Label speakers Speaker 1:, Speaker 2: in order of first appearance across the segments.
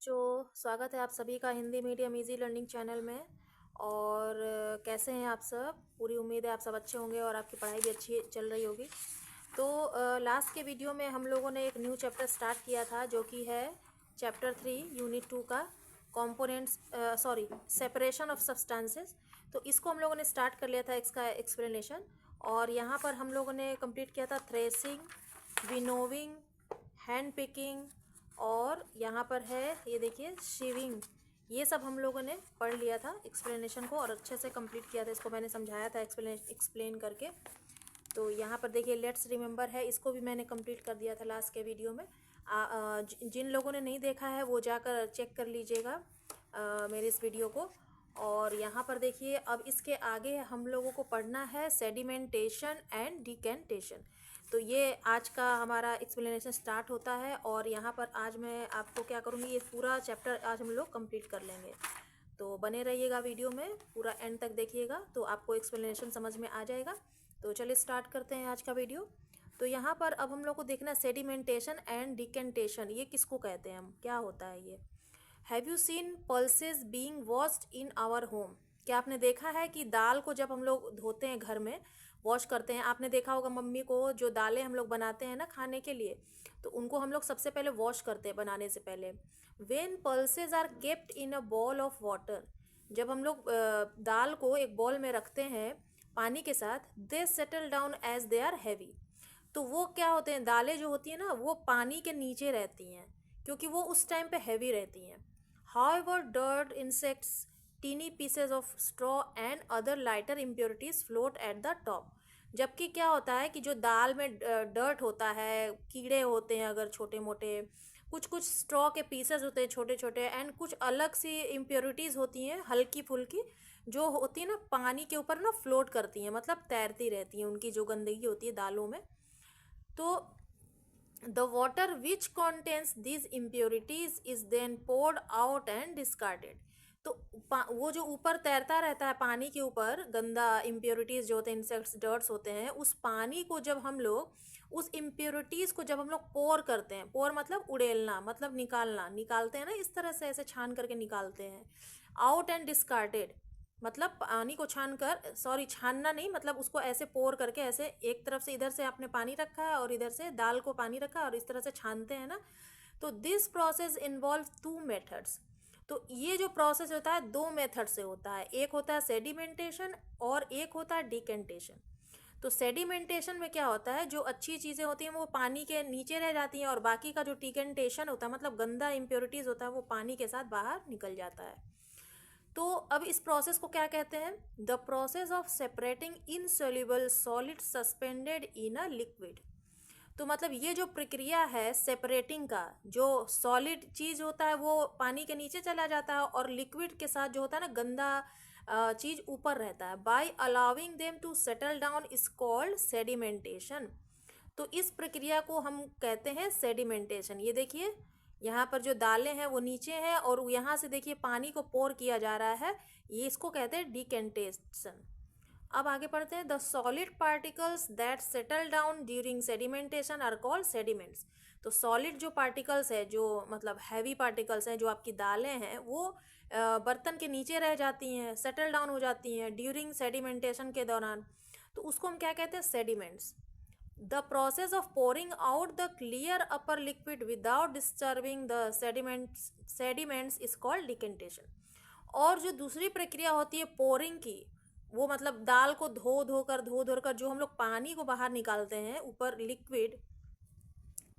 Speaker 1: बच्चों, स्वागत है आप सभी का Hindi medium easy learning channel में। और कैसे हैं आप सब? पूरी उम्मीद है आप सब अच्छे होंगे और आपकी पढ़ाई भी अच्छी चल रही होगी। तो लास्ट के वीडियो में हम लोगों ने एक न्यू चैप्टर स्टार्ट किया था जो कि है चैप्टर 3 यूनिट 2 का कंपोनेंट्स सेपरेशन ऑफ सब्सटेंसेस। तो इसको हम लोगों ने स्टार्ट कर लिया था इसका एक्सप्लेनेशन। और यहाँ पर हम लोगों ने कंप्लीट किया था थ्रेसिंग, विनोविंग, हैंड पिकिंग, और यहाँ पर है ये देखिए शीविंग। ये सब हम लोगों ने पढ़ लिया था एक्सप्लेनेशन को और अच्छे से कंप्लीट किया था। इसको मैंने समझाया था एक्सप्लेन करके। तो यहाँ पर देखिए लेट्स रिमेंबर है, इसको भी मैंने कंप्लीट कर दिया था लास्ट के वीडियो में। जिन लोगों ने नहीं देखा है वो जाकर चेक कर लीजिएगा मेरे इस वीडियो को। और यहाँ पर देखिए अब इसके आगे हम लोगों को पढ़ना है सेडिमेंटेशन एंड डिकेंटेशन। तो ये आज का हमारा एक्सप्लेनेशन स्टार्ट होता है। और यहाँ पर आज मैं आपको क्या करूँगी, ये पूरा चैप्टर आज हम लोग कंप्लीट कर लेंगे। तो बने रहिएगा वीडियो में, पूरा एंड तक देखिएगा तो आपको एक्सप्लेनेशन समझ में आ जाएगा। तो चलिए स्टार्ट करते हैं आज का वीडियो। तो यहाँ पर अब हम लोग को देखना है सेडिमेंटेशन एंड डिकेंटेशन, ये किसको कहते हैं हम, क्या होता है ये। Have you seen pulses being washed in our home? क्या आपने देखा है कि दाल को जब हम लोग धोते हैं घर में, वॉश करते हैं, आपने देखा होगा मम्मी को जो दालें हम लोग बनाते हैं ना खाने के लिए, तो उनको हम लोग सबसे पहले वॉश करते हैं बनाने से पहले। When pulses are kept in a bowl of water, जब हम लोग दाल को एक बॉल में रखते हैं पानी के साथ, they settle down as they are heavy. तो वो क्या होते हैं, दालें जो होती हैं ना वो पानी के नीचे रहती हैं क्योंकि वो उस टाइम पे हैवी रहती हैं। However, dirt, insects, teeny pieces of straw and other lighter impurities float at the top. जबकि क्या होता है कि जो दाल में डर्ट होता है, कीड़े होते हैं अगर छोटे मोटे, कुछ कुछ स्ट्रॉ के पीसेस होते हैं छोटे छोटे, एंड कुछ अलग सी इम्प्योरिटीज़ होती हैं हल्की फुल्की, जो होती है ना पानी के ऊपर ना फ्लोट करती हैं, मतलब तैरती रहती हैं, उनकी जो गंदगी होती है दालों में। तो the water which contains these impurities is then poured out and discarded. तो वो जो ऊपर तैरता रहता है पानी के ऊपर, गंदा इम्प्योरिटीज़ जो होते हैं, इंसेक्ट्स, डर्ट्स होते हैं, उस पानी को जब हम लोग, उस इम्प्योरिटीज़ को जब हम लोग पोर करते हैं, पोर मतलब उड़ेलना, मतलब निकालना, निकालते हैं ना इस तरह से, ऐसे छान करके निकालते हैं। आउट एंड डिस्कार्डेड मतलब पानी को छान कर, छानना नहीं, मतलब उसको ऐसे पोर करके, ऐसे एक तरफ से इधर से आपने पानी रखा है और इधर से दाल को पानी रखा है और इस तरह से छानते हैं ना। तो दिस प्रोसेस इन्वॉल्व 2 मेथड्स। तो ये जो प्रोसेस होता है 2 मेथड से होता है, एक होता है सेडिमेंटेशन और एक होता है डिकेंटेशन। तो सेडिमेंटेशन में क्या होता है, जो अच्छी चीज़ें होती हैं वो पानी के नीचे रह जाती हैं और बाकी का जो डिकेंटेशन होता है, मतलब गंदा इम्प्योरिटीज़ होता है, वो पानी के साथ बाहर निकल जाता है। तो अब इस प्रोसेस को क्या कहते हैं? The process of separating insoluble solid suspended in a liquid. तो मतलब ये जो प्रक्रिया है सेपरेटिंग का, जो सॉलिड चीज़ होता है वो पानी के नीचे चला जाता है और लिक्विड के साथ जो होता है ना गंदा चीज़ ऊपर रहता है। By allowing them to settle down is called sedimentation. तो इस प्रक्रिया को हम कहते हैं सेडिमेंटेशन। ये देखिए यहाँ पर जो दालें हैं वो नीचे हैं और यहाँ से देखिए पानी को पोर किया जा रहा है, ये इसको कहते हैं डिकेंटेशन। अब आगे पढ़ते हैं। The solid particles that settle down during sedimentation are called sediments. तो सॉलिड जो पार्टिकल्स है, जो मतलब हैवी पार्टिकल्स हैं, जो आपकी दालें हैं, वो बर्तन के नीचे रह जाती हैं, सेटल डाउन हो जाती हैं ड्यूरिंग सेडिमेंटेशन के दौरान, तो उसको हम क्या कहते हैं? Sediments. The process of pouring out the clear upper liquid without disturbing the sediments is called decantation. और जो दूसरी प्रक्रिया होती है पोरिंग की, वो मतलब दाल को धो धोकर जो हम लोग पानी को बाहर निकालते हैं, ऊपर liquid,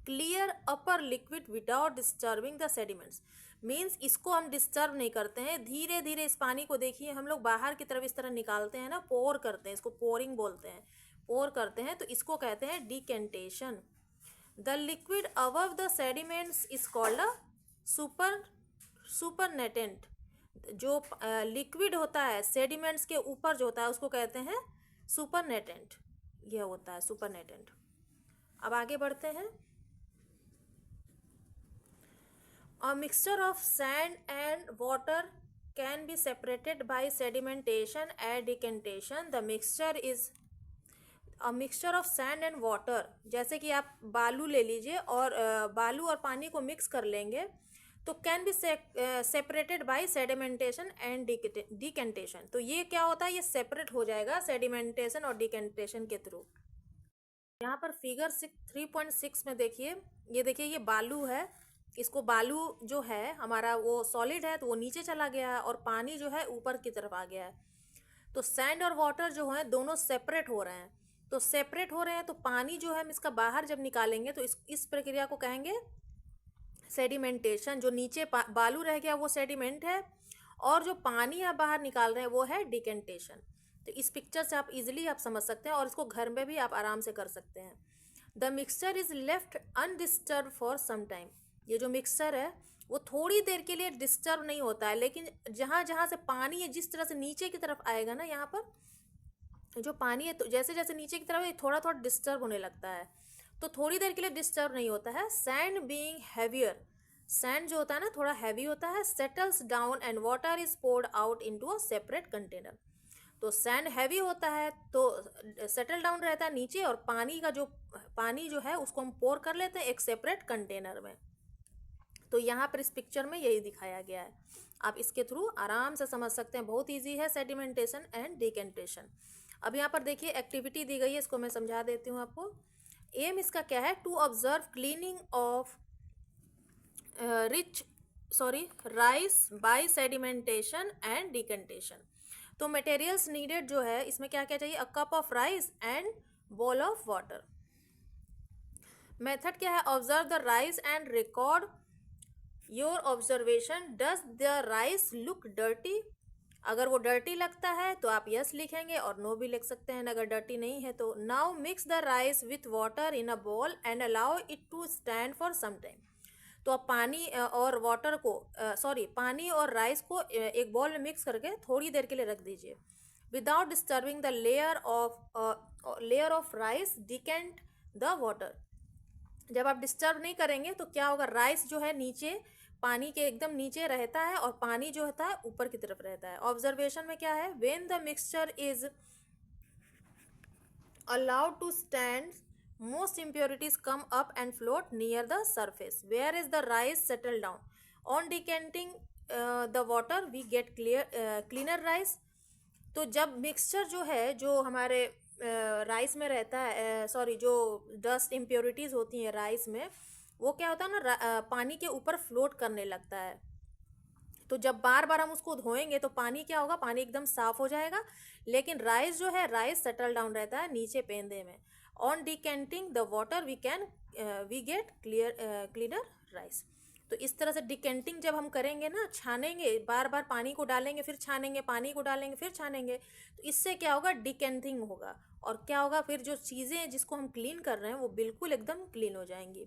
Speaker 1: clear upper liquid without disturbing the sediments, means इसको हम डिस्टर्ब नहीं करते हैं, धीरे धीरे इस पानी को देखिए हम लोग बाहर की तरफ इस तरह निकालते हैं ना, पोर करते हैं, इसको पोरिंग बोलते हैं, पोर करते हैं, तो इसको कहते हैं decantation. The liquid above the sediments is called a supernatant. जो लिक्विड होता है सेडिमेंट्स के ऊपर जो होता है उसको कहते हैं सुपरनेटेंट, यह होता है सुपरनेटेंट। अब आगे बढ़ते हैं। A mixture of sand and water can be separated by sedimentation and decantation. The mixture is a mixture of sand and water. जैसे कि आप बालू ले लीजिए और बालू और पानी को मिक्स कर लेंगे तो can be separated by sedimentation and decantation. तो ये क्या होता है, ये सेपरेट हो जाएगा सेडिमेंटेशन और डिकेंटेशन के थ्रू। यहाँ पर फिगर 3.6 में देखिए, ये देखिए ये बालू है, इसको बालू जो है हमारा वो सॉलिड है तो वो नीचे चला गया है और पानी जो है ऊपर की तरफ आ गया है। तो सैंड और वाटर जो है दोनों सेपरेट हो रहे हैं, तो सेपरेट हो रहे हैं तो पानी जो है हम इसका बाहर जब निकालेंगे तो इस प्रक्रिया को कहेंगे सेडिमेंटेशन। जो नीचे बालू रह गया वो सेडिमेंट है और जो पानी आप बाहर निकाल रहे हैं वो है डिकेंटेशन। तो इस पिक्चर से आप इजीली आप समझ सकते हैं और इसको घर में भी आप आराम से कर सकते हैं। The mixture is left undisturb for some time. ये जो मिक्सचर है वो थोड़ी देर के लिए डिस्टर्ब नहीं होता है, लेकिन जहाँ जहाँ से पानी है जिस तरह से नीचे की तरफ आएगा ना, यहाँ पर जो पानी है तो जैसे जैसे नीचे की तरफ थोड़ा थोड़ा डिस्टर्ब होने लगता है, तो थोड़ी देर के लिए डिस्टर्ब नहीं होता है। सैंड बीइंग हैवियर, सैंड जो होता है ना थोड़ा हैवी होता है, settles down and water is poured out into a separate container. तो सैंड हैवी होता है तो सेटल डाउन रहता है नीचे और पानी जो है उसको हम पोर कर लेते हैं एक सेपरेट कंटेनर में। तो यहाँ पर इस पिक्चर में यही दिखाया गया है, आप इसके थ्रू आराम से समझ सकते हैं, बहुत इजी है सेडिमेंटेशन एंड डिकेंटेशन। अब यहाँ पर देखिए एक्टिविटी दी गई है, इसको मैं समझा देती हूँ आपको। एम इसका क्या है, to observe cleaning of rice by sedimentation and decantation. तो मटेरियल्स नीडेड जो है इसमें क्या क्या चाहिए, a cup of rice and bowl of water. Method क्या है, observe the rice and record your observation. Does the rice look dirty, अगर वो डर्टी लगता है तो आप यस लिखेंगे और नो भी लिख सकते हैं अगर डर्टी नहीं है तो। Now mix the rice with water in a bowl and allow it to stand for some time. तो आप पानी और वाटर को पानी और राइस को एक बॉल में मिक्स करके थोड़ी देर के लिए रख दीजिए। Without disturbing the layer of rice decant the water. जब आप डिस्टर्ब नहीं करेंगे तो क्या होगा, राइस जो है नीचे पानी के एकदम नीचे रहता है और पानी जो होता है ऊपर की तरफ रहता है। ऑब्जर्वेशन में क्या है, when the mixture is allowed to stand most impurities come up and float near the surface where is the rice settle down. On decanting the water we get cleaner rice. तो जब mixture जो है जो हमारे rice में रहता है, जो डस्ट इम्प्योरिटीज़ होती हैं राइस में, वो क्या होता है ना पानी के ऊपर फ्लोट करने लगता है। तो जब बार बार हम उसको धोएंगे तो पानी क्या होगा, पानी एकदम साफ हो जाएगा, लेकिन राइस जो है राइस सेटल डाउन रहता है नीचे पेंदे में। On decanting the water we get cleaner rice. तो इस तरह से डिकेंटिंग जब हम करेंगे ना, छानेंगे, बार बार पानी को डालेंगे फिर छानेंगे, पानी को डालेंगे फिर छानेंगे, तो इससे क्या होगा, डिकेंटिंग होगा। और क्या होगा, फिर जो चीज़ें जिसको हम क्लीन कर रहे हैं वो बिल्कुल एकदम क्लीन हो जाएंगी।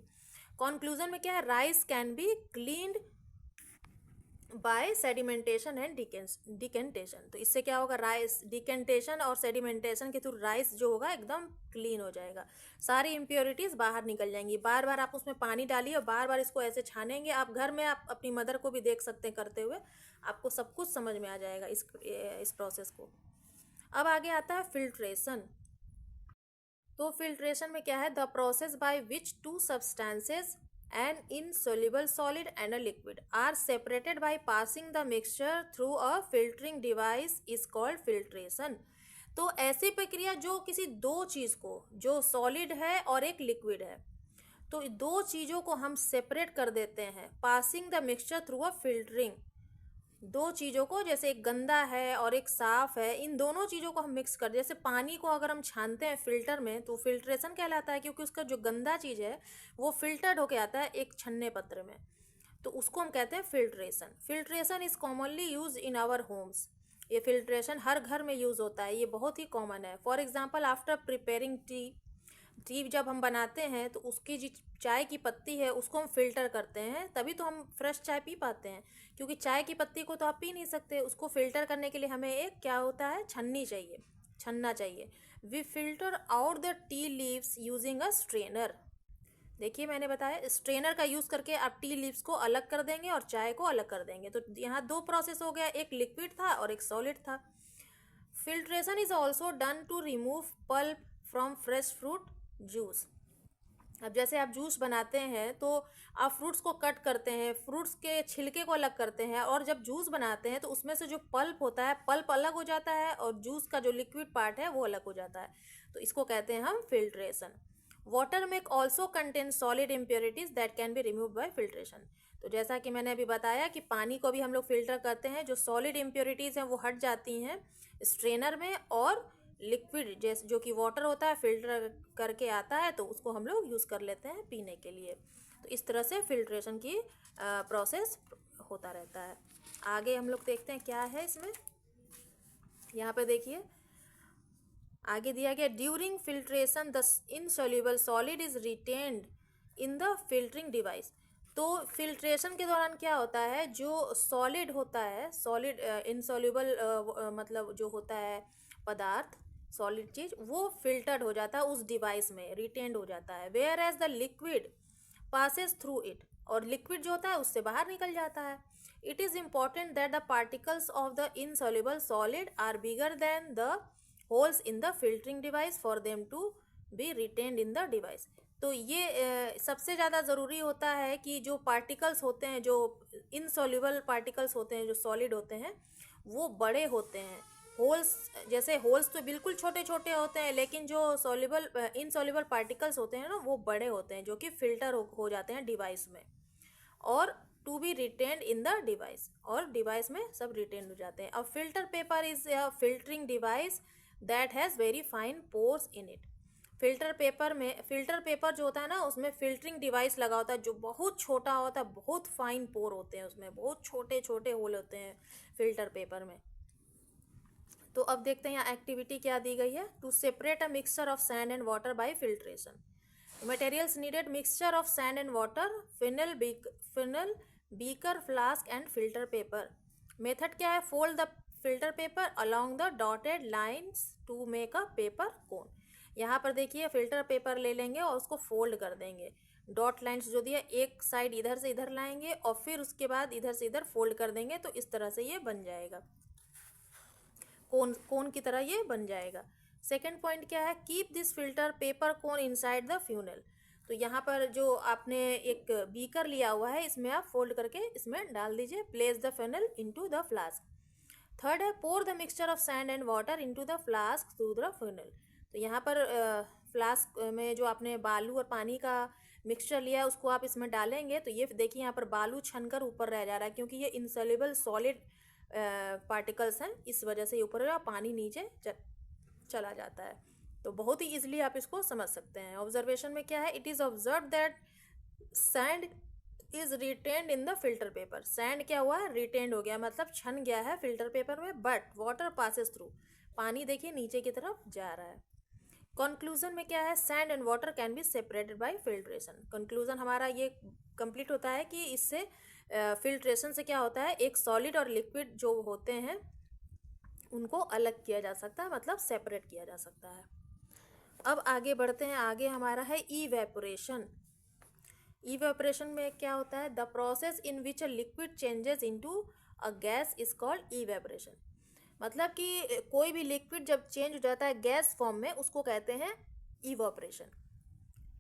Speaker 1: कॉन्क्लूजन में क्या है, rice can be cleaned by sedimentation and decantation. तो इससे क्या होगा, राइस डिकेंटेशन और सेडिमेंटेशन के थ्रू राइस जो होगा एकदम क्लीन हो जाएगा, सारी इम्प्योरिटीज़ बाहर निकल जाएंगी। बार बार आप उसमें पानी डालिए और बार बार इसको ऐसे छानेंगे। आप घर में आप अपनी मदर को भी देख सकते हैं करते हुए, आपको सब कुछ समझ में आ जाएगा इस प्रोसेस को। अब आगे आता है फिल्ट्रेशन। तो फिल्ट्रेशन में क्या है, the process by which two substances an insoluble solid and a liquid are separated by passing the mixture through a filtering device is called filtration। तो ऐसी प्रक्रिया जो किसी दो चीज़ को, जो सॉलिड है और एक लिक्विड है, तो दो चीज़ों को हम सेपरेट कर देते हैं, passing the mixture through a filtering. दो चीज़ों को, जैसे एक गंदा है और एक साफ़ है, इन दोनों चीज़ों को हम मिक्स कर, जैसे पानी को अगर हम छानते हैं फिल्टर में तो फिल्ट्रेशन कहलाता है, क्योंकि उसका जो गंदा चीज़ है वो फिल्टर्ड होके आता है एक छन्ने पत्र में, तो उसको हम कहते हैं filtration. Filtration is commonly use in our homes. ये फिल्ट्रेशन हर घर में यूज़ होता है, ये बहुत ही कॉमन है। For example, after preparing tea जब हम बनाते हैं तो उसकी जो चाय की पत्ती है उसको हम फिल्टर करते हैं, तभी तो हम फ्रेश चाय पी पाते हैं, क्योंकि चाय की पत्ती को तो आप पी नहीं सकते, उसको फिल्टर करने के लिए हमें एक क्या होता है, छन्ना चाहिए। We filter out the tea leaves using a strainer. देखिए मैंने बताया, स्ट्रेनर का यूज़ करके आप टी लीव्स को अलग कर देंगे और चाय को अलग कर देंगे। तो यहाँ दो प्रोसेस हो गया, एक लिक्विड था और एक सॉलिड था। Filtration is also done to remove pulp from fresh fruit juice. अब जैसे आप जूस बनाते हैं तो आप फ्रूट्स को कट करते हैं, फ्रूट्स के छिलके को अलग करते हैं, और जब जूस बनाते हैं तो उसमें से जो पल्प होता है, पल्प अलग हो जाता है और जूस का जो लिक्विड पार्ट है वो अलग हो जाता है। तो इसको कहते हैं हम filtration. Water milk also contain solid impurities that can be remove by filtration. तो जैसा कि मैंने अभी बताया कि पानी को भी हम लोग फिल्टर करते हैं, जो सॉलिड इम्प्योरिटीज हैं वो हट जाती हैं स्ट्रेनर में, और लिक्विड जैसे जो कि वाटर होता है फिल्टर करके आता है तो उसको हम लोग यूज़ कर लेते हैं पीने के लिए। तो इस तरह से फिल्ट्रेशन की प्रोसेस होता रहता है। आगे हम लोग देखते हैं क्या है इसमें। यहाँ पे देखिए आगे दिया गया, during filtration the insoluble solid is retained in the filtering device. तो फिल्ट्रेशन के दौरान क्या होता है, जो सॉलिड होता है, सॉलिड इनसॉल्युबल मतलब जो होता है पदार्थ, सॉलिड चीज, वो फिल्टर्ड हो जाता है उस डिवाइस में, रिटेन्ड हो जाता है। Whereas the liquid passes through it, और लिक्विड जो होता है उससे बाहर निकल जाता है। It is important that the particles of the insoluble solid are bigger than the holes in the filtering device for them to be retained in the device. तो ये सबसे ज़्यादा ज़रूरी होता है कि जो पार्टिकल्स होते हैं, जो इनसॉल्युबल पार्टिकल्स होते हैं, जो सॉलिड होते हैं, वो बड़े होते हैं। होल्स, जैसे होल्स तो बिल्कुल छोटे छोटे होते हैं, लेकिन जो सॉल्युबल इनसॉल्युबल पार्टिकल्स होते हैं ना, वो बड़े होते हैं, जो कि फिल्टर हो जाते हैं डिवाइस में, और to be retained in the device, और डिवाइस में सब रिटेन्ड हो जाते हैं। अब filter paper is a filtering device that has very fine pores in it. Filter paper जो होता है ना, उसमें फिल्टरिंग डिवाइस लगा होता है जो बहुत छोटा होता है, बहुत फाइन पोर होते हैं उसमें, बहुत छोटे छोटे होल होते हैं फिल्टर पेपर में। तो अब देखते हैं यहाँ एक्टिविटी क्या दी गई है। To separate a mixture of sand and water by filtration. Materials needed, mixture of sand and water, funnel, beaker, flask and filter paper. Method क्या है, fold the filter paper along the dotted lines to make a paper cone. यहाँ पर देखिए filter paper ले लेंगे और उसको fold कर देंगे, डॉट लाइन्स जो दिया एक साइड इधर से इधर लाएंगे और फिर उसके बाद इधर से इधर फोल्ड कर देंगे, तो इस तरह से ये बन जाएगा, कोन की तरह ये बन जाएगा। सेकेंड पॉइंट क्या है, keep this filter paper cone inside the funnel. तो यहाँ पर जो आपने एक बीकर लिया हुआ है, इसमें आप फोल्ड करके इसमें डाल दीजिए। Place the funnel into the flask. Third है, pour the mixture of sand and water into the flask through the funnel. तो यहाँ पर फ्लास्क में जो आपने बालू और पानी का मिक्सचर लिया है उसको आप इसमें डालेंगे, तो ये देखिए यहाँ पर बालू छनकर ऊपर रह जा रहा है, क्योंकि ये इनसॉल्युबल सॉलिड पार्टिकल्स हैं, इस वजह से ऊपर और पानी नीचे चला जाता है। तो बहुत ही ईजिली आप इसको समझ सकते हैं। ऑब्जर्वेशन में क्या है, it is observe that sand is retained in the filter paper. Sand क्या हुआ है, रिटेन्ड हो गया, मतलब छन गया है फिल्टर पेपर में, बट वाटर पासेस थ्रू, पानी देखिए नीचे की तरफ जा रहा है। कंक्लूजन में क्या है, sand and water can be separated by filtration. Conclusion हमारा ये कंप्लीट होता है कि इससे फिल्ट्रेशन से क्या होता है, एक सॉलिड और लिक्विड जो होते हैं उनको अलग किया जा सकता है, मतलब सेपरेट किया जा सकता है। अब आगे बढ़ते हैं, आगे हमारा है इवेपोरेशन। इवेपोरेशन में क्या होता है, the process in which a liquid changes into a gas is called evaporation. मतलब कि कोई भी लिक्विड जब चेंज हो जाता है गैस फॉर्म में, उसको कहते हैं evaporation.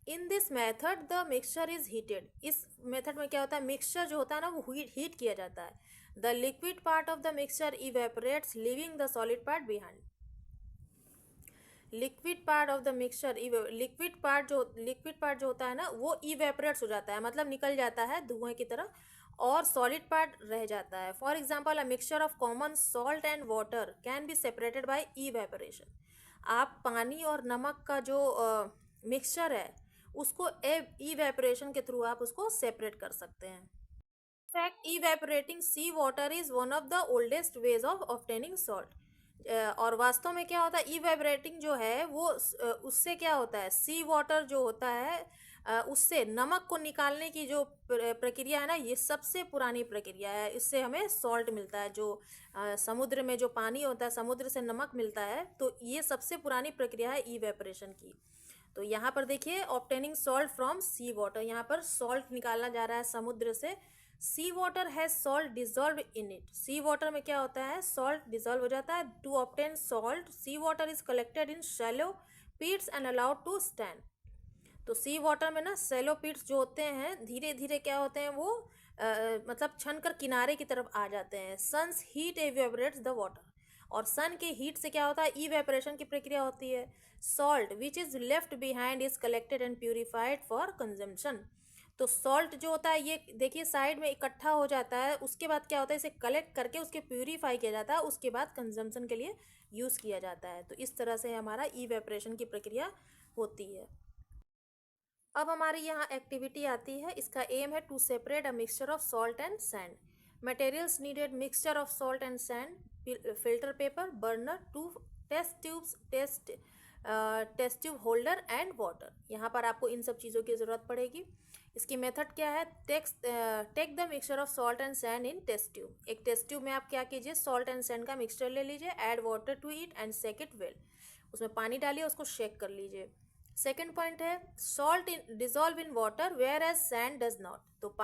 Speaker 1: In this method the mixture is heated. इस मेथड में क्या होता है, मिक्सचर जो होता है ना वो हीट किया जाता है। The liquid part of the mixture evaporates living the solid part behind. Liquid part of the mixture, liquid part जो होता है ना वो इवेपोरेट्स हो जाता है, मतलब निकल जाता है धुएं की तरह, और सॉलिड पार्ट रह जाता है। For example, a mixture of common salt and water can be separated by evaporation. आप पानी और नमक का जो मिक्सचर है उसको इवेपोरेशन के थ्रू आप उसको सेपरेट कर सकते हैं। Fact, evaporating sea water is one of the oldest ways of obtaining salt. और वास्तव में क्या होता है, इवेपोरेटिंग जो है वो उससे क्या होता है, सी वाटर जो होता है उससे नमक को निकालने की जो प्रक्रिया है ना, ये सबसे पुरानी प्रक्रिया है। इससे हमें सॉल्ट मिलता है, जो समुद्र में जो पानी होता है, समुद्र से नमक मिलता है, तो ये सबसे पुरानी प्रक्रिया है इवेपोरेशन की। तो यहाँ पर देखिए, obtaining salt from sea water, यहाँ पर सॉल्ट निकाला जा रहा है समुद्र से। Sea water has salt dissolved in it. Sea water में क्या होता है, सॉल्ट डिजॉल्व हो जाता है। To obtain salt, sea water is collected in shallow pits and allowed to stand. तो सी वाटर में ना सेलो पिट्स जो होते हैं धीरे धीरे क्या होते हैं वो मतलब छन कर किनारे की तरफ आ जाते हैं। Sun's heat evaporates the water, और सन के हीट से क्या होता है इवेपोरेशन की प्रक्रिया होती है। Salt which is left behind is collected and purified for consumption. तो सॉल्ट जो होता है ये देखिए साइड में इकट्ठा हो जाता है, उसके बाद क्या होता है इसे कलेक्ट करके उसके प्यूरिफाई किया जाता है, उसके बाद कंजम्पशन के लिए यूज़ किया जाता है। तो इस तरह से हमारा इवेपोरेशन की प्रक्रिया होती है। अब हमारी यहाँ एक्टिविटी आती है, इसका एम है to separate a mixture of salt and sand. Materials needed mixture of salt and sand, filter paper, burner, two test tubes, test tube holder and water. यहाँ पर आपको इन सब चीज़ों की ज़रूरत पड़ेगी। इसकी मेथड क्या है, take the mixture of salt and sand in test tube. एक टेस्ट ट्यूब में आप क्या कीजिए, सॉल्ट एंड सैंड का मिक्सचर ले लीजिए, add water to it and shake it well. उसमें पानी डालिए, उसको शेक कर लीजिए। सेकेंड पॉइंट है salt in dissolve in water whereas sand does not. तो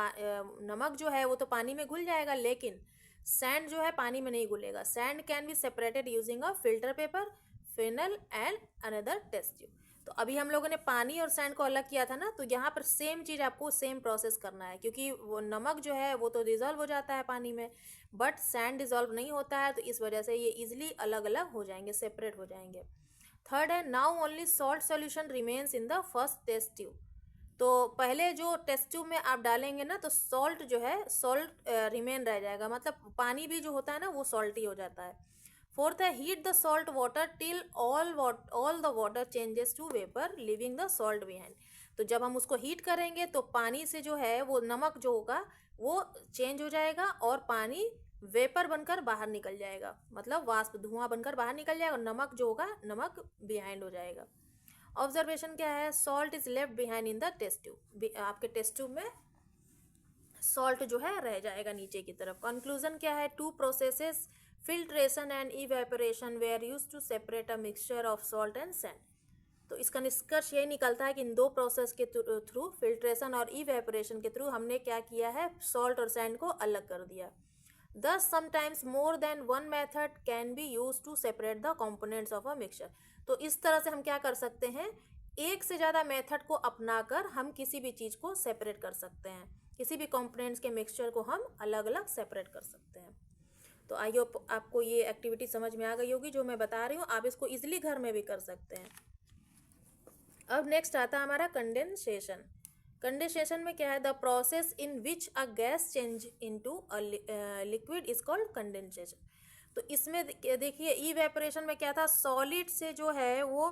Speaker 1: नमक जो है वो तो पानी में घुल जाएगा, लेकिन सैंड जो है पानी में नहीं घुलेगा। Sand can be separated using a filter paper, funnel and another test tube. तो अभी हम लोगों ने पानी और सैंड को अलग किया था ना, तो यहाँ पर सेम चीज़ आपको सेम प्रोसेस करना है, क्योंकि वो नमक जो है वो तो डिजॉल्व हो जाता है पानी में, बट सैंड डिजॉल्व नहीं होता है, तो इस वजह से ये इजिली अलग अलग हो जाएंगे, सेपरेट हो जाएंगे। थर्ड है now only salt solution remains in the first test tube. तो पहले जो टेस्ट ट्यूब में आप डालेंगे ना तो सॉल्ट जो है सॉल्ट रिमेन रह जाएगा, मतलब पानी भी जो होता है ना वो सॉल्टी हो जाता है। फोर्थ है heat the salt water till all the water changes to vapour leaving the salt behind. तो जब हम उसको हीट करेंगे तो पानी से जो है वो नमक जो होगा वो चेंज हो जाएगा और पानी वेपर बनकर बाहर निकल जाएगा, मतलब वाष्प धुआं बनकर बाहर निकल जाएगा, और नमक जो होगा नमक बिहाइंड हो जाएगा। ऑब्जर्वेशन क्या है, salt is left behind in the test tube. आपके टेस्ट ट्यूब में सॉल्ट जो है रह जाएगा नीचे की तरफ। कंक्लूजन क्या है, two processes filtration and evaporation were used to separate a mixture of salt and sand. तो इसका निष्कर्ष ये निकलता है कि इन दो प्रोसेस के थ्रू, फिल्ट्रेशन और इवेपोरेशन के थ्रू, हमने क्या किया है, सॉल्ट और सैंड को अलग कर दिया। Thus, sometimes more than one method can be used to separate the components of a mixture. तो इस तरह से हम क्या कर सकते हैं, एक से ज़्यादा मेथड को अपनाकर हम किसी भी चीज़ को सेपरेट कर सकते हैं, किसी भी कंपोनेंट्स के मिक्सचर को हम अलग अलग सेपरेट कर सकते हैं। तो आई होप आपको ये एक्टिविटी समझ में आ गई होगी जो मैं बता रही हूँ, आप इसको इजीली घर में भी कर सकते हैं। अब नेक्स्ट आता है हमारा कंडेंसेशन। कंडेंसेशन में क्या है, the process in which a gas change into a liquid is called condensation. तो इसमें देखिए इवेपोरेशन में क्या था, सॉलिड से जो है वो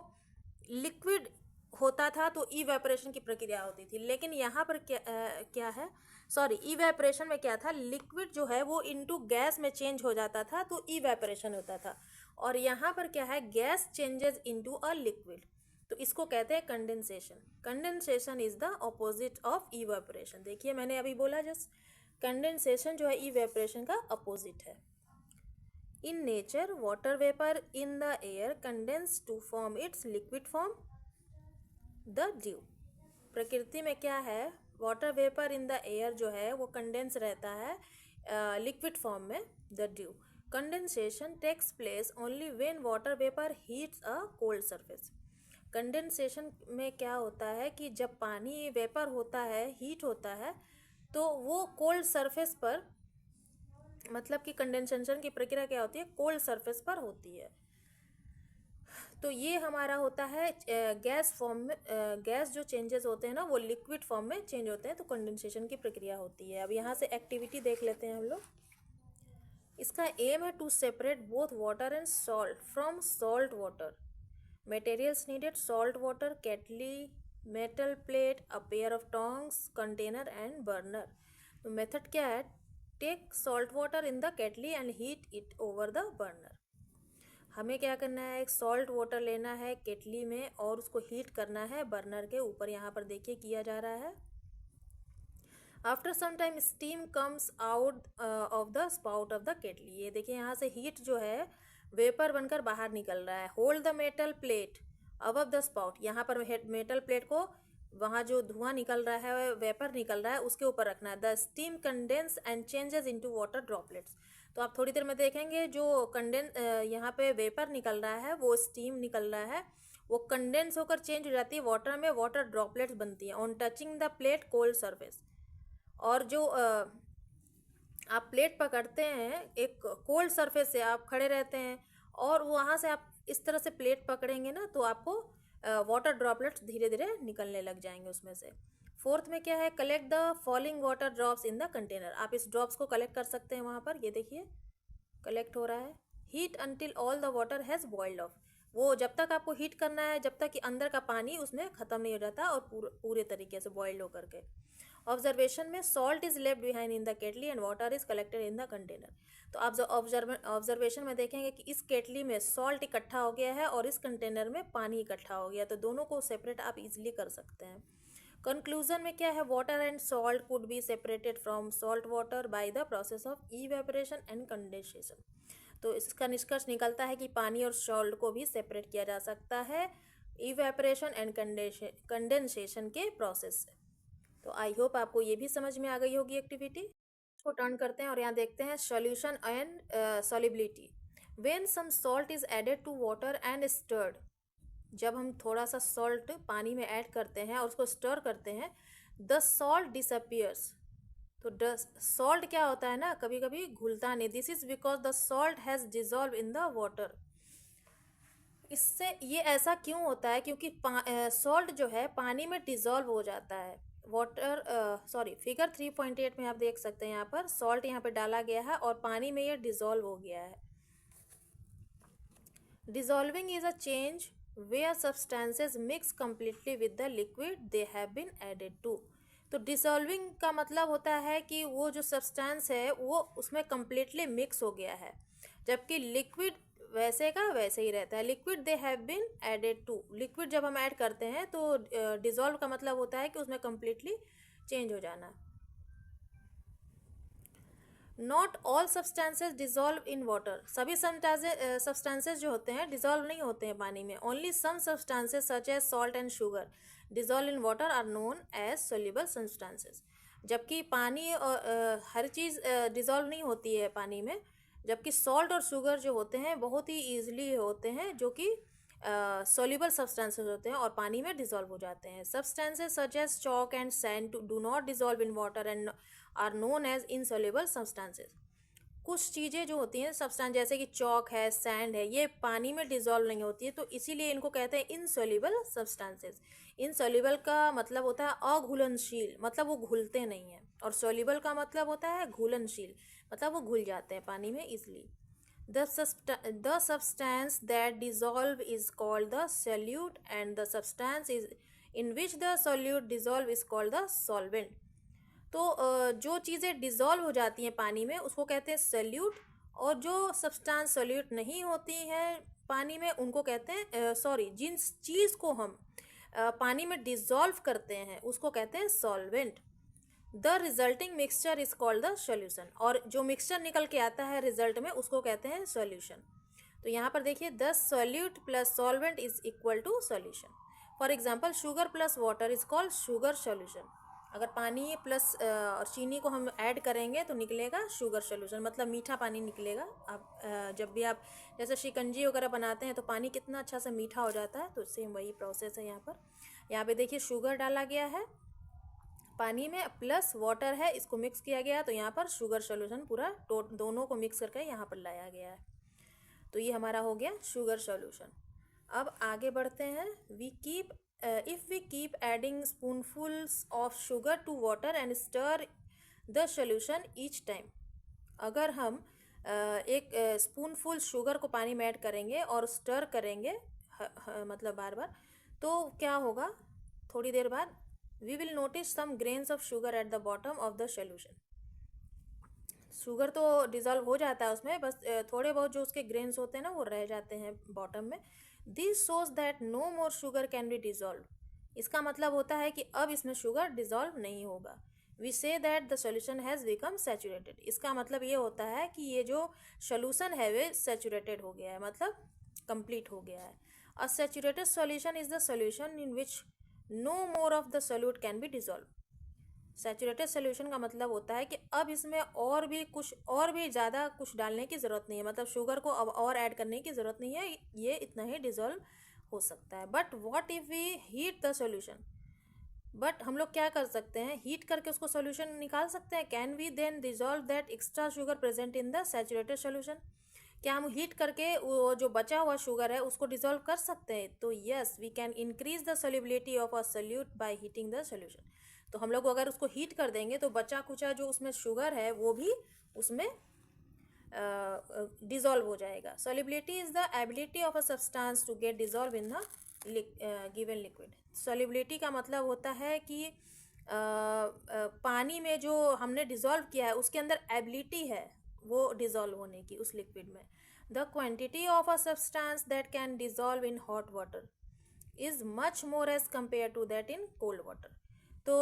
Speaker 1: लिक्विड होता था तो इवेपोरेशन की प्रक्रिया होती थी, लेकिन यहाँ पर क्या है, सॉरी, इवेपोरेशन में क्या था, लिक्विड जो है वो इनटू गैस में चेंज हो जाता था तो इवेपोरेशन होता था, और यहाँ पर क्या है, gas changes into a liquid, तो इसको कहते हैं condensation. Condensation is the opposite of evaporation. देखिए मैंने अभी बोला जस्ट, कंडेंसेशन जो है इवेपोरेशन का अपोजिट है। In nature water vapour in the air condense to form its liquid form the dew. प्रकृति में क्या है, water vapour in the air जो है वो कंडेंस रहता है लिक्विड फॉर्म में, the dew. Condensation takes place only when water vapour heats a cold surface. Condensation में क्या होता है कि जब पानी वेपर होता है, हीट होता है, तो वो कोल्ड सरफेस पर, मतलब कि कंडेंसेशन की प्रक्रिया क्या होती है, कोल्ड सरफेस पर होती है। तो ये हमारा होता है गैस फॉर्म में, गैस जो चेंजेस होते हैं ना वो लिक्विड फॉर्म में चेंज होते हैं, तो कंडेंसेशन की प्रक्रिया होती है। अब यहाँ से एक्टिविटी देख लेते हैं हम लोग। इसका एम है to separate both water and salt from salt water. Materials needed salt water, kettle, metal plate, a pair of tongs, container and burner. तो मेथड क्या है, take salt water in the kettle and heat it over the burner. हमें क्या करना है, एक salt water लेना है केटली में और उसको हीट करना है बर्नर के ऊपर, यहाँ पर देखिए किया जा रहा है। After some time steam comes out of the spout of the kettle. ये देखिए यहाँ से हीट जो है वेपर बनकर बाहर निकल रहा है। Hold the metal plate above the spout, यहाँ पर मेटल प्लेट को वहाँ जो धुआं निकल रहा है, वेपर निकल रहा है, उसके ऊपर रखना है। The steam condense and changes into water droplets. तो आप थोड़ी देर में देखेंगे जो यहाँ पे वेपर निकल रहा है, वो स्टीम निकल रहा है, वो कंडेंस होकर चेंज हो जाती है वाटर में, वाटर ड्रॉपलेट्स बनती हैं on touching the plate cold surface. और जो आप प्लेट पकड़ते हैं एक कोल्ड सरफेस से, आप खड़े रहते हैं और वहाँ से आप इस तरह से प्लेट पकड़ेंगे ना, तो आपको वाटर ड्रॉपलेट्स धीरे धीरे निकलने लग जाएंगे उसमें से। फोर्थ में क्या है, collect the falling water drops in the container. आप इस ड्रॉप्स को कलेक्ट कर सकते हैं वहाँ पर, ये देखिए कलेक्ट हो रहा है। Heat until all the water has boiled of. वो जब तक आपको हीट करना है जब तक कि अंदर का पानी उसमें ख़त्म नहीं हो जाता और पूरे तरीके से बॉइल्ड होकर के। ऑब्जर्वेशन में salt is left behind in the kettle and water is collected in the container. तो आप ऑब्जर्वेशन में देखेंगे कि इस केटली में सॉल्ट इकट्ठा हो गया है और इस कंटेनर में पानी इकट्ठा हो गया, तो दोनों को सेपरेट आप इजीली कर सकते हैं। कंक्लूजन में क्या है, water and salt could be separated from salt water by the process of evaporation and condensation. तो इसका निष्कर्ष निकलता है कि पानी और सॉल्ट को भी सेपरेट किया जा सकता है इवेपोरेशन एंड कंडेंसेशन के प्रोसेस से। तो आई होप आपको ये भी समझ में आ गई होगी एक्टिविटी। इसको टर्न करते हैं और यहाँ देखते हैं solution and solubility. When some salt is added to water and stirred, जब हम थोड़ा सा सॉल्ट पानी में ऐड करते हैं और उसको स्टर करते हैं, द सॉल्ट डिसअपियर्स। तो सॉल्ट क्या होता है ना, कभी कभी घुलता नहीं, this is because the salt has dissolve in the water. इससे ये ऐसा क्यों होता है, क्योंकि सॉल्ट जो है पानी में डिजॉल्व हो जाता है। फिगर 3.8 में आप देख सकते हैं, यहाँ पर सॉल्ट यहाँ पे डाला गया है और पानी में ये डिजॉल्व हो गया है। Dissolving is a change where substances mix completely with the liquid they have been added to. तो डिसॉल्विंग का मतलब होता है कि वो जो सब्सटेंस है वो उसमें कम्प्लीटली मिक्स हो गया है, जबकि लिक्विड वैसे का वैसे ही रहता है। Liquid they have been added to, liquid जब हम ऐड करते हैं तो डिसॉल्व का मतलब होता है कि उसमें कम्प्लीटली चेंज हो जाना। Not all substances dissolve in water, सभी सब्सटेंसेज जो होते हैं डिजॉल्व नहीं होते हैं पानी में। Only some substances such as salt and sugar dissolve in water are known as soluble substances. जबकि पानी और हर चीज़ डिजॉल्व नहीं होती है पानी में, जबकि सॉल्ट और शुगर जो होते हैं बहुत ही ईजिली होते हैं, जो कि सोल्यूबल सब्सटेंसेज होते हैं और पानी में डिजॉल्व हो जाते हैं। Substances such as chalk and sand do not dissolve in water and are known as insoluble substances. कुछ चीज़ें जो होती हैं सब्सटेंस, जैसे कि चॉक है, सैंड है, ये पानी में डिजॉल्व नहीं होती है, तो इसीलिए इनको कहते हैं इनसोल्यूबल सब्सटेंसेज। इनसोल्यूबल का मतलब होता है अघुलनशील, मतलब वो घुलते नहीं हैं, और सोल्यूबल का मतलब होता है घुलनशील, मतलब वो घुल जाते हैं पानी में easily. The substance that dissolve is called the solute and the substance is in which the solute dissolve is called the solvent। तो जो चीज़ें डिज़ोल्व हो जाती हैं पानी में उसको कहते हैं सॉल्यूट, और जो सब्सटेंस सॉल्यूट नहीं होती हैं पानी में उनको कहते हैं जिस चीज़ को हम पानी में डिज़ोल्व करते हैं उसको कहते हैं solvent. The resulting mixture is called the solution, और जो मिक्सचर निकल के आता है रिजल्ट में उसको कहते हैं सॉल्यूशन। तो यहाँ पर देखिए, the solute plus solvent is equal to solution. For example, sugar plus water is called sugar solution. अगर पानी प्लस और चीनी को हम ऐड करेंगे तो निकलेगा शुगर सॉल्यूशन, मतलब मीठा पानी निकलेगा। आप जब भी आप जैसे शिकंजी वगैरह बनाते हैं तो पानी कितना अच्छा से मीठा हो जाता है, तो सेम वही प्रोसेस है यहाँ पर। यहाँ पे देखिए शुगर डाला गया है पानी में, प्लस वाटर है, इसको मिक्स किया गया, तो यहाँ पर शुगर सॉल्यूशन पूरा दोनों को मिक्स करके यहाँ पर लाया गया है। तो ये हमारा हो गया शुगर सॉल्यूशन। अब आगे बढ़ते हैं। If we keep adding spoonfuls of sugar to water and stir the solution each time, अगर हम एक स्पूनफुल शुगर को पानी में ऐड करेंगे और स्टर करेंगे मतलब बार बार, तो क्या होगा, थोड़ी देर बाद we will notice some grains of sugar at the bottom of the solution। Sugar तो डिज़ोल्व हो जाता है उसमें, बस थोड़े बहुत जो उसके ग्रेन्स होते हैं ना वो रह जाते हैं बॉटम में। This shows that no more sugar can be dissolve, इसका मतलब होता है कि अब इसमें शुगर डिज़ोल्व नहीं होगा। We see that the solution has become saturated, इसका मतलब ये होता है कि ये जो सोल्यूशन है वे सैचुरेटेड हो गया है, मतलब कंप्लीट हो गया है। अ saturated solution is the solution in which no more of the solute can be dissolved। Saturated solution का मतलब होता है कि अब इसमें और भी ज़्यादा कुछ डालने की ज़रूरत नहीं है, मतलब शुगर को अब और ऐड करने की ज़रूरत नहीं है, ये इतना ही डिज़ोल्व हो सकता है। But what if we heat the solution, but हम लोग क्या कर सकते हैं, हीट करके उसको सोल्यूशन निकाल सकते हैं। Can we then dissolve that extra sugar present in the saturated solution, क्या हम हीट करके वो जो बचा हुआ शुगर है उसको डिजोल्व कर सकते हैं? तो yes, we can increase the solubility of a solute by heating the solution. तो हम लोग अगर उसको हीट कर देंगे तो बचा कुचा जो उसमें शुगर है वो भी उसमें डिजोल्व हो जाएगा। Solubility is the ability of a substance to get dissolve in the given liquid. Solubility का मतलब होता है कि पानी में जो हमने डिजोल्व किया है उसके अंदर एबिलिटी है वो डिजोल्व होने की उस लिक्विड में। The quantity of a substance that can dissolve in hot water is much more as compare to that in cold water. तो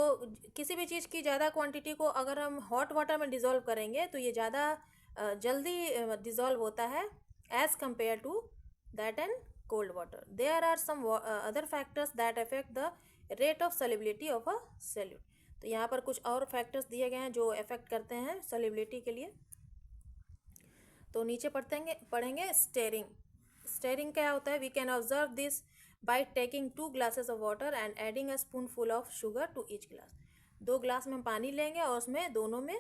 Speaker 1: किसी भी चीज़ की ज़्यादा क्वांटिटी को अगर हम हॉट वाटर में डिज़ोल्व करेंगे तो ये ज़्यादा जल्दी डिज़ोल्व होता है as compare to that and cold water. There are some other factors that affect the rate of solubility of a solute. तो यहाँ पर कुछ और फैक्टर्स दिए गए हैं जो अफेक्ट करते हैं सोल्युबिलिटी के लिए। तो नीचे पढ़ेंगे स्टेरिंग। स्टेरिंग क्या होता है? We can observe this by taking 2 glasses of water and adding a spoonful of sugar to each glass. 2 glass में हम पानी लेंगे और उसमें दोनों में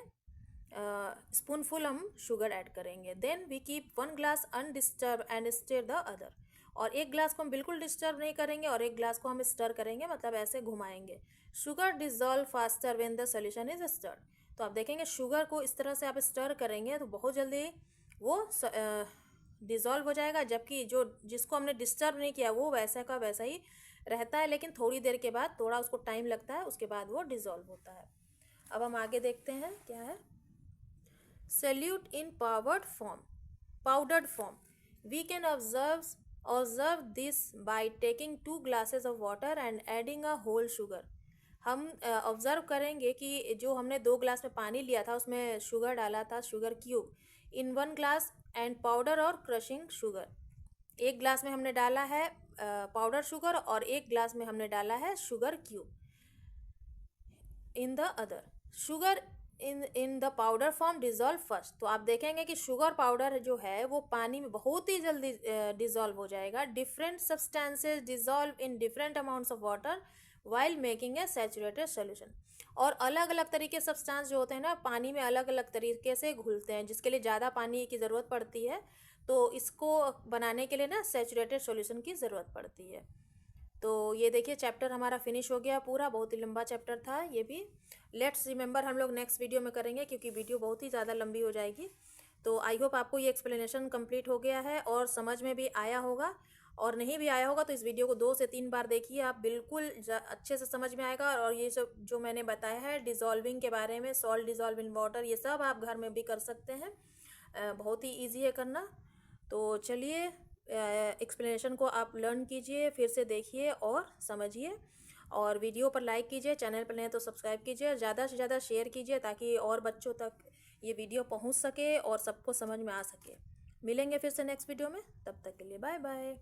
Speaker 1: स्पूनफुल हम शुगर ऐड करेंगे। Then we keep 1 glass undisturb and stir the other. और एक ग्लास को हम बिल्कुल डिस्टर्ब नहीं करेंगे और एक ग्लास को हम स्टर करेंगे, मतलब ऐसे घुमाएंगे। Sugar dissolve faster when the solution is stirred. तो आप देखेंगे शुगर को इस तरह से आप स्टर करेंगे तो बहुत जल्दी वो डिज़ोल्व हो जाएगा, जबकि जिसको हमने डिस्टर्ब नहीं किया वो वैसा का वैसा ही रहता है, लेकिन थोड़ी देर के बाद थोड़ा उसको टाइम लगता है, उसके बाद वो डिज़ोल्व होता है। अब हम आगे देखते हैं क्या है। Solute in powdered form we can observe this by taking 2 glasses of water and adding a whole sugar. हम ऑब्जर्व करेंगे कि जो हमने 2 ग्लास में पानी लिया था उसमें शुगर डाला था, sugar cube in 1 glass and powder और क्रशिंग शुगर। एक ग्लास में हमने डाला है पाउडर शुगर और एक ग्लास में हमने डाला है sugar cube. In the other sugar in the powder form dissolve first. तो आप देखेंगे कि शुगर पाउडर जो है वो पानी में बहुत ही जल्दी डिजोल्व हो जाएगा। Different substances dissolve in different amounts of water while making a saturated solution. और अलग अलग तरीके सब्सटेंस जो होते हैं ना पानी में अलग अलग तरीके से घुलते हैं, जिसके लिए ज़्यादा पानी की ज़रूरत पड़ती है, तो इसको बनाने के लिए ना सैचुरेटेड सॉल्यूशन की ज़रूरत पड़ती है। तो ये देखिए चैप्टर हमारा फिनिश हो गया पूरा, बहुत ही लंबा चैप्टर था ये भी। लेट्स रिमेंबर हम लोग नेक्स्ट वीडियो में करेंगे क्योंकि वीडियो बहुत ही ज़्यादा लंबी हो जाएगी। तो आई होप आपको ये एक्सप्लेनेशन कंप्लीट हो गया है और समझ में भी आया होगा, और नहीं भी आया होगा तो इस वीडियो को 2 से 3 बार देखिए, आप बिल्कुल अच्छे से समझ में आएगा। और ये सब जो मैंने बताया है डिज़ोल्विंग के बारे में, सॉल्ट डिज़ोल्व इन वाटर, ये सब आप घर में भी कर सकते हैं, बहुत ही ईजी है करना। तो चलिए एक्सप्लेनेशन को आप लर्न कीजिए, फिर से देखिए और समझिए, और वीडियो पर लाइक कीजिए, चैनल पर नए तो सब्सक्राइब कीजिए, ज़्यादा से ज़्यादा शेयर कीजिए ताकि और बच्चों तक ये वीडियो पहुंच सके और सबको समझ में आ सके। मिलेंगे फिर से नेक्स्ट वीडियो में, तब तक के लिए बाय बाय।